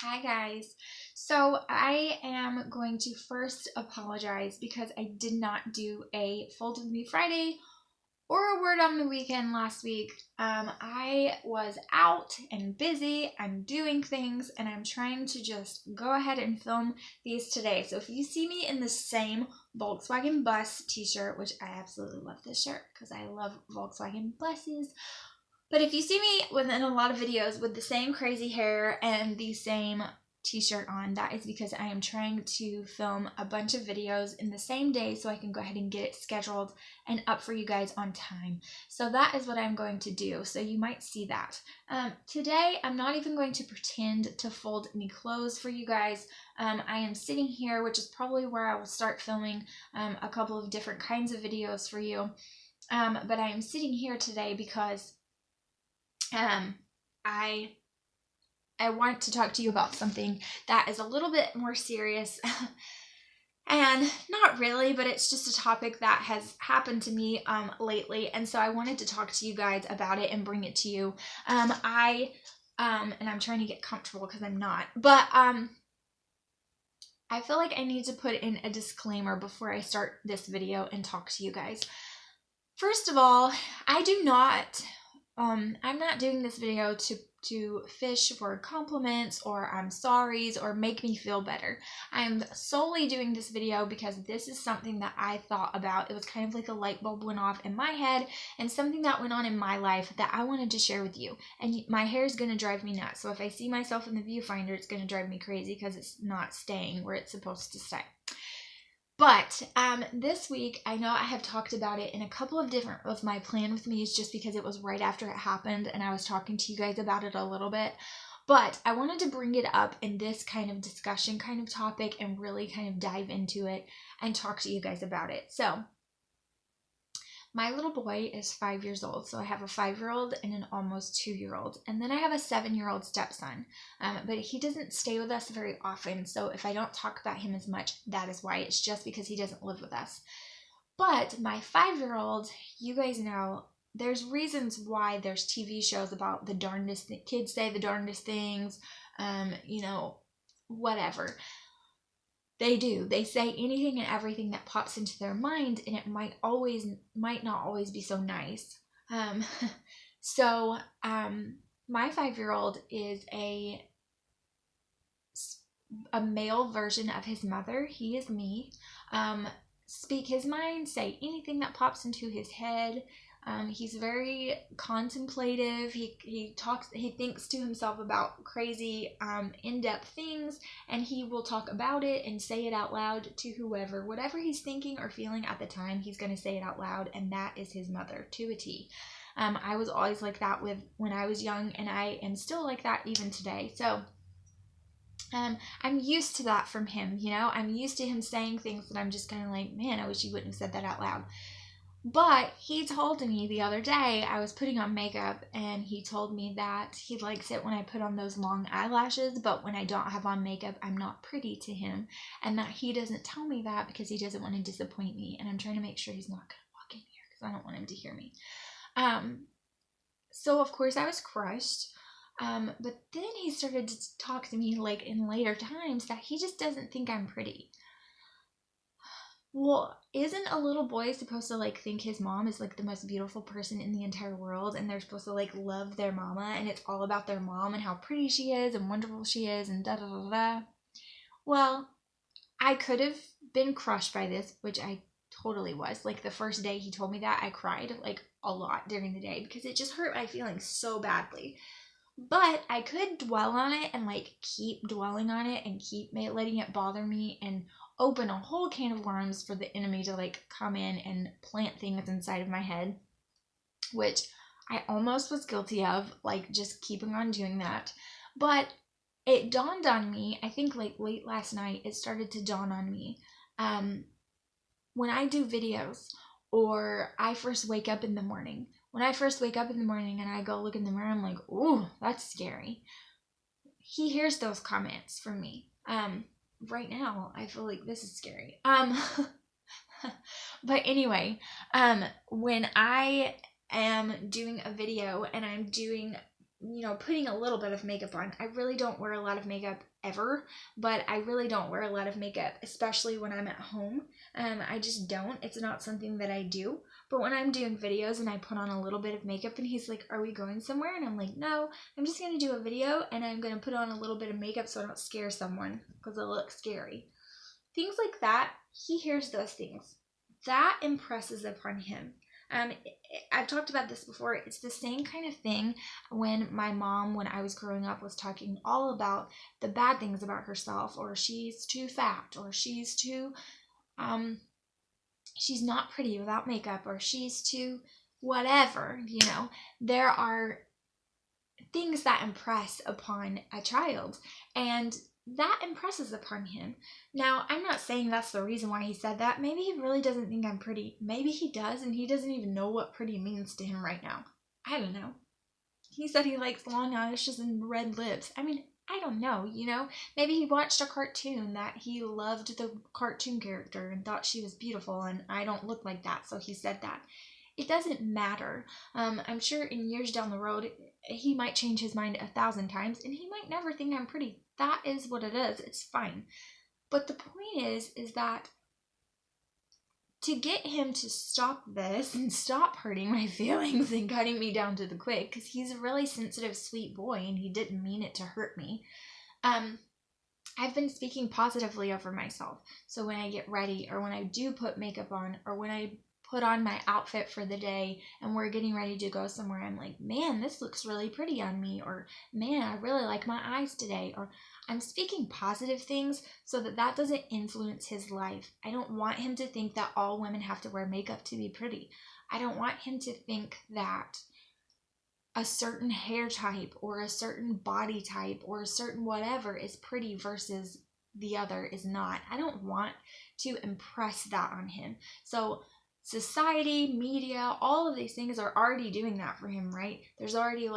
Hi guys. So I am going to first apologize because I did not do a Fold With Me Friday or a Word on the Weekend last week. I was out and busy. I'm doing things and I'm trying to just go ahead and film these today. So if you see me in the same Volkswagen Bus t-shirt, which I absolutely love this shirt because I love Volkswagen buses. But if you see me within a lot of videos with the same crazy hair and the same t-shirt on, that is because I am trying to film a bunch of videos in the same day so I can go ahead and get it scheduled and up for you guys on time. So that is what I'm going to do. So you might see that. Today, I'm not even going to pretend to fold any clothes for you guys. I am sitting here, which is probably where I will start filming a couple of different kinds of videos for you. But I am sitting here today because I want to talk to you about something that is a little bit more serious and not really, but it's just a topic that has happened to me lately, and so I wanted to talk to you guys about it and bring it to you. And I'm trying to get comfortable because I'm not, but I feel like I need to put in a disclaimer before I start this video and talk to you guys. First of all, I'm not doing this video to fish for compliments or I'm sorry's or make me feel better. I'm solely doing this video because this is something that I thought about. It was kind of like a light bulb went off in my head and something that went on in my life that I wanted to share with you. And my hair is going to drive me nuts. So if I see myself in the viewfinder, it's going to drive me crazy because it's not staying where it's supposed to stay. But this week, I know I have talked about it in a couple of different of my plan with me's just because it was right after it happened and I was talking to you guys about it a little bit. But I wanted to bring it up in this kind of discussion kind of topic and really kind of dive into it and talk to you guys about it. So my little boy is 5 years old. So I have a 5-year-old and an almost 2-year-old. And then I have a 7-year-old stepson. But he doesn't stay with us very often. So if I don't talk about him as much, that is why. It's just because he doesn't live with us. But my 5-year-old, you guys know, there's reasons why there's TV shows about the darndest kids say the darndest things, whatever. They do. They say anything and everything that pops into their mind, and it might not always be so nice. My 5-year-old is a male version of his mother. He is me. Speak his mind, say anything that pops into his head. He's very contemplative. He thinks to himself about crazy, in-depth things, and he will talk about it and say it out loud to whoever. Whatever he's thinking or feeling at the time, he's going to say it out loud, and that is his mother to a T. I was always like that when I was young, and I am still like that even today. So I'm used to that from him, I'm used to him saying things that I'm just kind of like, man, I wish he wouldn't have said that out loud. But he told me the other day, I was putting on makeup, and he told me that he likes it when I put on those long eyelashes, but when I don't have on makeup, I'm not pretty to him, and that he doesn't tell me that because he doesn't want to disappoint me, and I'm trying to make sure he's not going to walk in here because I don't want him to hear me. So of course I was crushed, but then he started to talk to me like in later times that he just doesn't think I'm pretty. Well, isn't a little boy supposed to like think his mom is like the most beautiful person in the entire world, and they're supposed to like love their mama, and it's all about their mom and how pretty she is and wonderful she is and da da da da. Well, I could have been crushed by this, which I totally was. Like the first day he told me that, I cried like a lot during the day because it just hurt my feelings so badly. But I could dwell on it and like keep dwelling on it and keep letting it bother me and open a whole can of worms for the enemy to like come in and plant things inside of my head, which I almost was guilty of, like just keeping on doing that. But it dawned on me, I think like late last night, it started to dawn on me. When I do videos or I first wake up in the morning, when I first wake up in the morning and I go look in the mirror, I'm like, ooh, that's scary. He hears those comments from me. Right now, I feel like this is scary. But anyway, when I am doing a video and I'm doing putting a little bit of makeup on. I really don't wear a lot of makeup ever, but I really don't wear a lot of makeup, especially when I'm at home. I just don't. It's not something that I do. But when I'm doing videos and I put on a little bit of makeup and he's like, "Are we going somewhere?" And I'm like, "No, I'm just going to do a video and I'm going to put on a little bit of makeup so I don't scare someone because I look scary." Things like that, he hears those things. That impresses upon him. I've talked about this before. It's the same kind of thing when my mom, when I was growing up, was talking all about the bad things about herself, or she's too fat, or she's too, she's not pretty without makeup, or she's too whatever, There are things that impress upon a child, and that impresses upon him. Now, I'm not saying that's the reason why he said that. Maybe he really doesn't think I'm pretty. Maybe he does, and he doesn't even know what pretty means to him right now. I don't know. He said he likes long eyelashes and red lips. I mean, I don't know, Maybe he watched a cartoon that he loved the cartoon character and thought she was beautiful, and I don't look like that, so he said that. It doesn't matter. I'm sure in years down the road, he might change his mind 1,000 times, and he might never think I'm pretty. That is what it is. It's fine. But the point is that to get him to stop this and stop hurting my feelings and cutting me down to the quick, because he's a really sensitive, sweet boy, and he didn't mean it to hurt me, I've been speaking positively over myself. So when I get ready, or when I do put makeup on, or when I put on my outfit for the day and we're getting ready to go somewhere, I'm like, "Man, this looks really pretty on me," or "Man, I really like my eyes today," or I'm speaking positive things so that doesn't influence his life. I don't want him to think that all women have to wear makeup to be pretty. I don't want him to think that a certain hair type or a certain body type or a certain whatever is pretty versus the other is not. I don't want to impress that on him. So society, media, all of these things are already doing that for him, right? There's already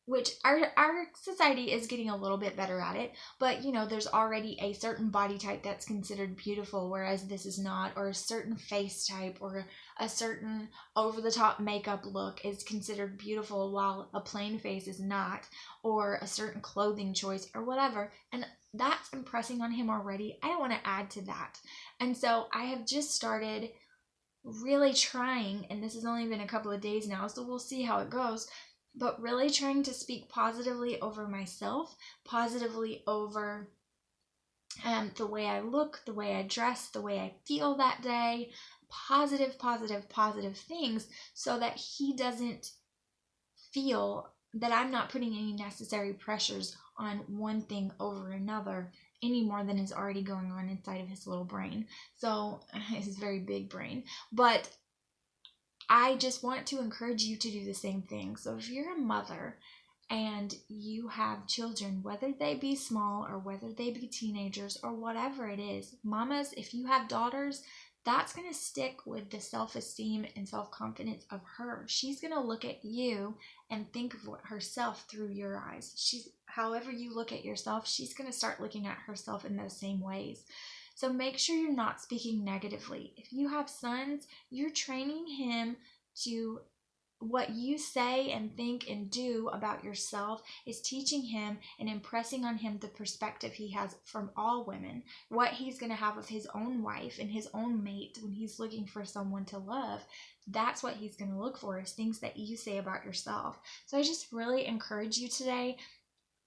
which our society is getting a little bit better at it, but there's already a certain body type that's considered beautiful, whereas this is not, or a certain face type or a certain over-the-top makeup look is considered beautiful while a plain face is not, or a certain clothing choice or whatever, and that's impressing on him already. I don't want to add to that. And so I have just started really trying, and this has only been a couple of days now, so we'll see how it goes, but really trying to speak positively over myself, positively over the way I look, the way I dress, the way I feel that day, positive things, so that he doesn't feel that I'm not putting any necessary pressures on one thing over another any more than is already going on inside of his little brain. So, his very big brain. But I just want to encourage you to do the same thing. So if you're a mother and you have children, whether they be small or whether they be teenagers or whatever it is, mamas, if you have daughters, that's going to stick with the self-esteem and self-confidence of her. She's going to look at you and think of herself through your eyes. However you look at yourself, she's going to start looking at herself in those same ways. So make sure you're not speaking negatively. If you have sons, you're training him to what you say and think and do about yourself is teaching him and impressing on him the perspective he has from all women, what he's going to have of his own wife and his own mate when he's looking for someone to love. That's what he's going to look for, is things that you say about yourself. So I just really encourage you today,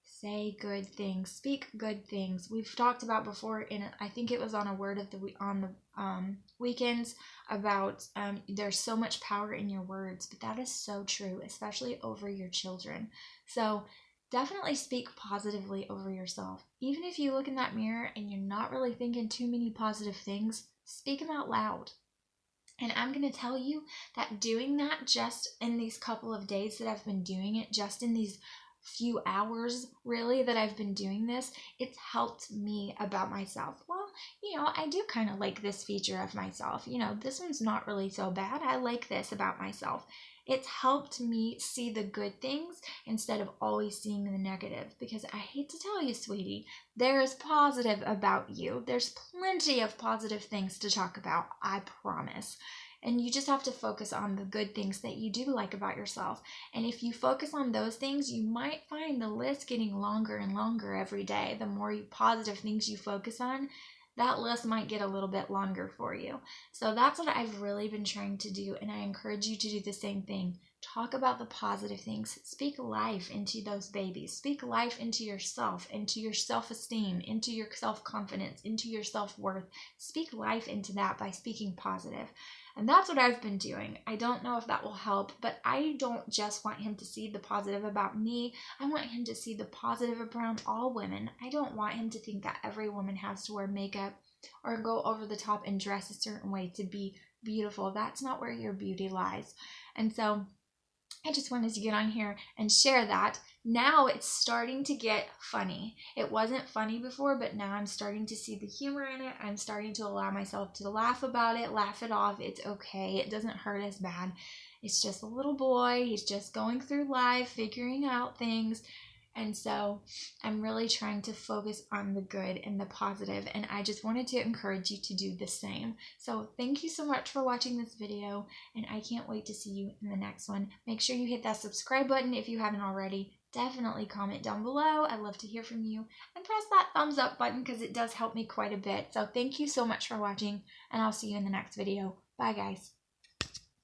say good things, speak good things. We've talked about before, I think it was on a word of the weekends, about there's so much power in your words, but that is so true, especially over your children. So definitely speak positively over yourself. Even if you look in that mirror and you're not really thinking too many positive things, speak them out loud. And I'm going to tell you that doing that just in these couple of days that I've been doing it, just in these few hours really that I've been doing this, it's helped me about myself. Well, I do kind of like this feature of myself. This one's not really so bad. I like this about myself. It's helped me see the good things instead of always seeing the negative, because I hate to tell you, sweetie, there is positive about you. There's plenty of positive things to talk about, I promise. And you just have to focus on the good things that you do like about yourself. And if you focus on those things, you might find the list getting longer and longer every day. The more positive things you focus on, that list might get a little bit longer for you. So that's what I've really been trying to do, and I encourage you to do the same thing. Talk about the positive things. Speak life into those babies. Speak life into yourself, into your self-esteem, into your self-confidence, into your self-worth. Speak life into that by speaking positive. And that's what I've been doing. I don't know if that will help, but I don't just want him to see the positive about me. I want him to see the positive around all women. I don't want him to think that every woman has to wear makeup or go over the top and dress a certain way to be beautiful. That's not where your beauty lies. And so I just wanted to get on here and share that. Now it's starting to get funny. It wasn't funny before, but now I'm starting to see the humor in it. I'm starting to allow myself to laugh about it, laugh it off. It's okay. It doesn't hurt as bad. It's just a little boy. He's just going through life, figuring out things. And so I'm really trying to focus on the good and the positive, and I just wanted to encourage you to do the same. So thank you so much for watching this video, and I can't wait to see you in the next one. Make sure you hit that subscribe button if you haven't already. Definitely comment down below. I'd love to hear from you, and press that thumbs up button because it does help me quite a bit. So thank you so much for watching, and I'll see you in the next video. Bye guys.